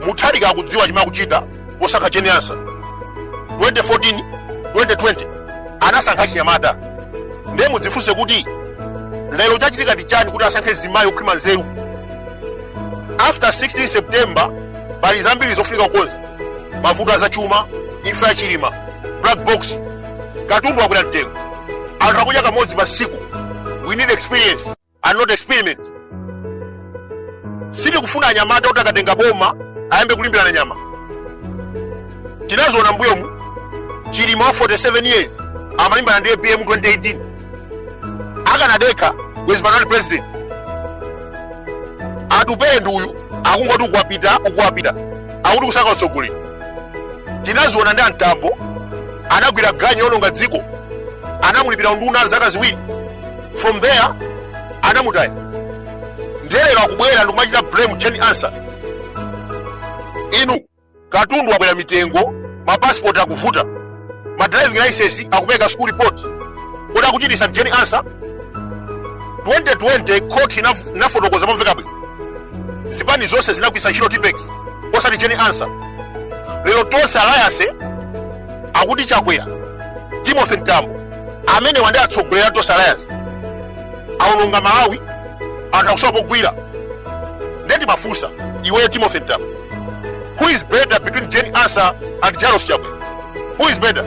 Mutharika akudziwa chimene akuchita posankha Jeni Ansah. 2014 2020 anasankha Chinyamata. Ndiye mudzifunse kuti lero chachitika ndi chani kuti asankhe zimayi okhwima nzeru. After 16 September pali zambiri zofika kukonza. Mavuto azachuma, imfa ya chilima, black box, katundu wakwera mtengo. Anthu akudya kamodzi pa siku. We need experience and not experiment. Sili kufuna anyamata kuti akatenga boma ayambe kulimbirana nyama. Tinazoona mbuyomu Chilima wa 47 years amalimbana ndi APM 2018. Akanadeka with Banana president. Atupere nduyu akungoti ukuwapita. Akuti kusaka utsogolera. Tinazoona ndi Antambo anagwira ganyi yononga dziko. Anamulipira nduna zaka ziwiri. From there anamutaya. Ndelero akubwera ndikumachita blame Jeni Ansah. Inu katundu wakwera mitengo, mapassport akuvuta, driving license akupeka school report. Kodi akuchitisa Jeni Ansah. 2020 court inafotokoza momveka bwino. Zipani zonse zinagwisa ntchito Tipex osati Jeni Ansah. Lero tonse alliance akuti chakwera Timothy Ntambo amene wande atsogolera tonse alliance aulonga Malawi anthu akusowa pogwira. Ndeti mafusa iweyo Timothy Ntambo, who is better between Jeni Ansah and Jairus Chakwera? Who is better?